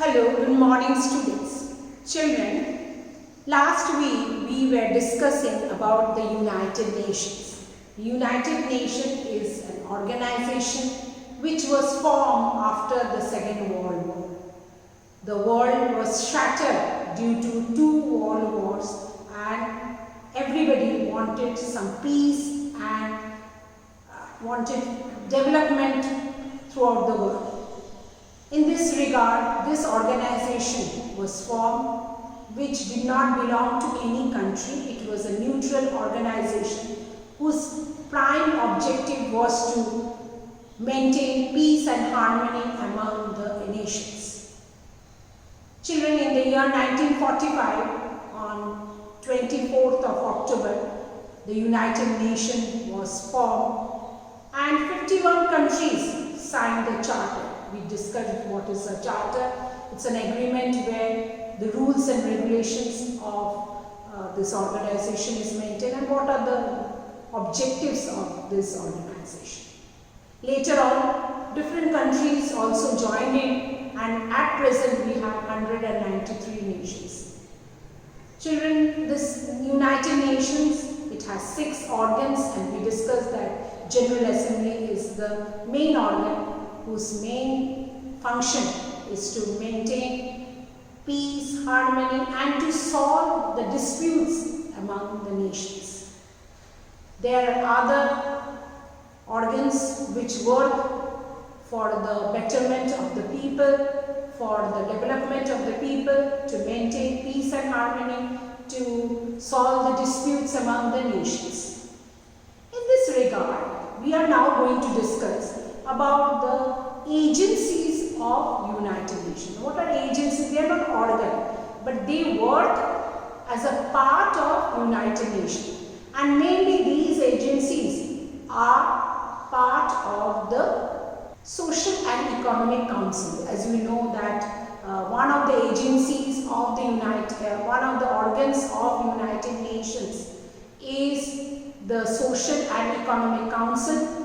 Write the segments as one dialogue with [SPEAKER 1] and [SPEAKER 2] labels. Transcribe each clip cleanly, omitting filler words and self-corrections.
[SPEAKER 1] Hello, good morning students. Children, last week we were discussing about the United Nations. The United Nations is an organization which was formed after the Second World War. The world was shattered due to two world wars and everybody wanted some peace and wanted development throughout the world. In this regard, this organization was formed which did not belong to any country. It was a neutral organization whose prime objective was to maintain peace and harmony among the nations. Children, in the year 1945, on 24th of October, the United Nations was formed and 51 countries signed the charter. We discussed what is a charter. It's an agreement where the rules and regulations of this organization is maintained and what are the objectives of this organization. Later on, different countries also joined in and at present we have 193 nations. Children, this United Nations, it has 6 organs and we discussed that General Assembly is the main organ whose main function is to maintain peace, harmony and to solve the disputes among the nations. There are other organs which work for the betterment of the people, for the development of the people, to maintain peace and harmony, to solve the disputes among the nations. In this regard, we are now going to discuss about the agencies of United Nations. What are agencies? They are not organ, but they work as a part of United Nations. And mainly these agencies are part of the Social and Economic Council. As we know that one of the agencies of the one of the organs of United Nations is the Social and Economic Council.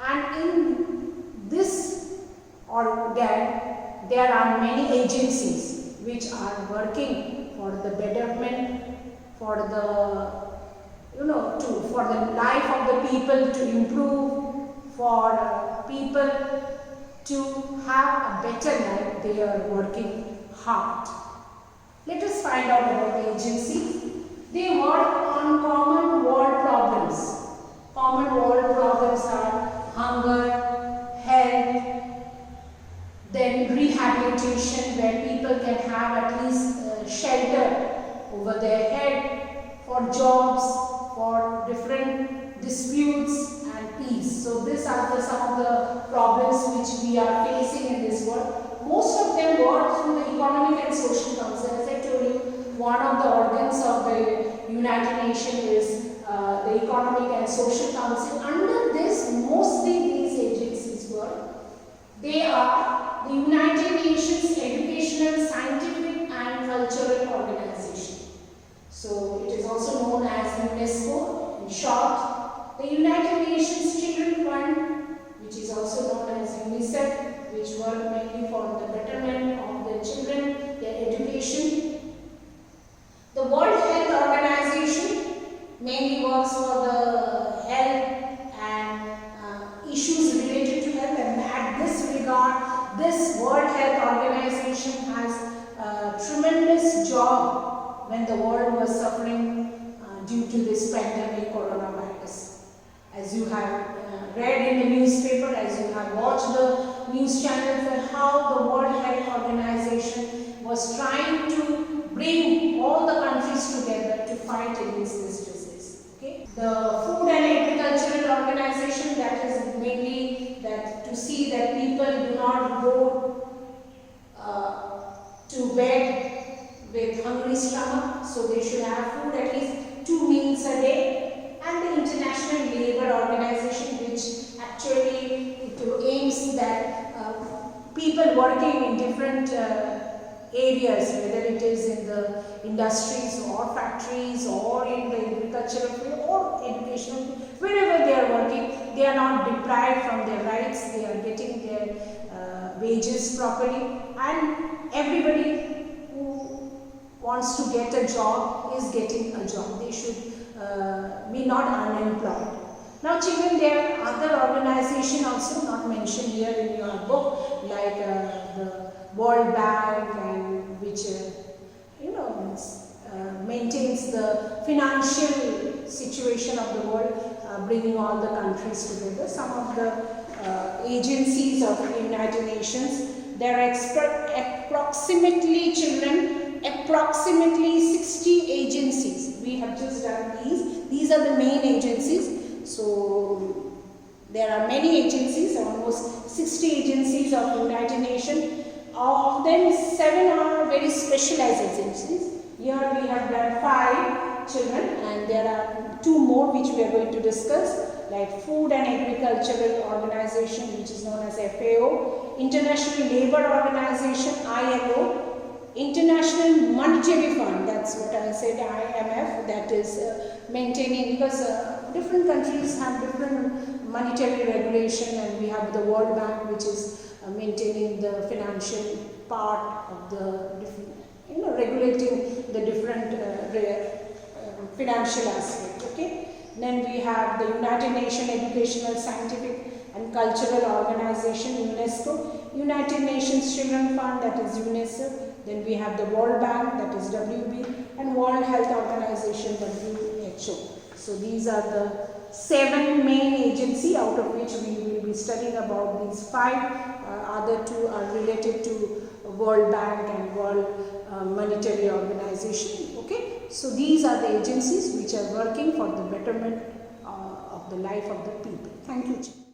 [SPEAKER 1] And in this organ, there are many agencies which are working for the betterment, for the for the life of the people to improve, for people to have a better life. They are working hard. Let us find out about the agencies. They work on common world problems. Common world problems are hunger, health, then rehabilitation where people can have at least shelter over their head, for jobs, for different disputes and peace. So these are some of the problems which we are facing in this world. Most of them work through the Economic and Social Council. As I told you, one of the organs of the United Nations is the Economic and Social Council. Under this, mostly these agencies work. They are the United Nations Educational, Scientific and Cultural Organization. So it is also known as UNESCO in short. The United Nations Children Fund, which is also known as UNICEF, which work mainly for the betterment of the children, their education. The World Health Organization mainly works for the health and issues related to health, and at this regard, this World Health Organization has a tremendous job when the world was suffering due to this pandemic coronavirus. As you have read in the newspaper, as you have watched the news channels, and how the World Health Organization was trying to bring all the countries together to fight against this disease. Okay? The Food and Agricultural Organization, that is mainly that to see that people do not go to bed with hungry stomach, so they should have food at least 2 meals a day. And the International Labour Organization, which actually aims that people working in different areas, whether it is in the industries or factories or in the agricultural field or educational field, wherever they are working, they are not deprived from their rights. They are getting their wages properly, and everybody who wants to get a job is getting a job. They should be not unemployed. Now children, there are other organizations also not mentioned here in your book, like the World Bank, and which maintains the financial situation of the world, bringing all the countries together. Some of the agencies of the United Nations, there are approximately, children, approximately 60 agencies. We have just done these. These are the main agencies. So there are many agencies, almost 60 agencies of the United Nations. Of them, 7 are very specialized agencies. Here we have done 5, children, and there are 2 more which we are going to discuss, like Food and Agricultural Organization, which is known as FAO, International Labour Organization, ILO, International Monetary Fund, that's what I said, IMF, that is maintaining, because different countries have different monetary regulation, and we have the World Bank, which is maintaining the financial part of the different, regulating the different financial aspect. Okay. Then we have the United Nations Educational, Scientific and Cultural Organization, UNESCO, United Nations Children Fund, that is UNICEF. Then we have the World Bank, that is WB, and World Health Organization, WHO. So these are the 7 main agencies, out of which we will be studying about these 5. Other 2 are related to World Bank and World Monetary Organization. Okay, so these are the agencies which are working for the betterment of the life of the people. Thank you.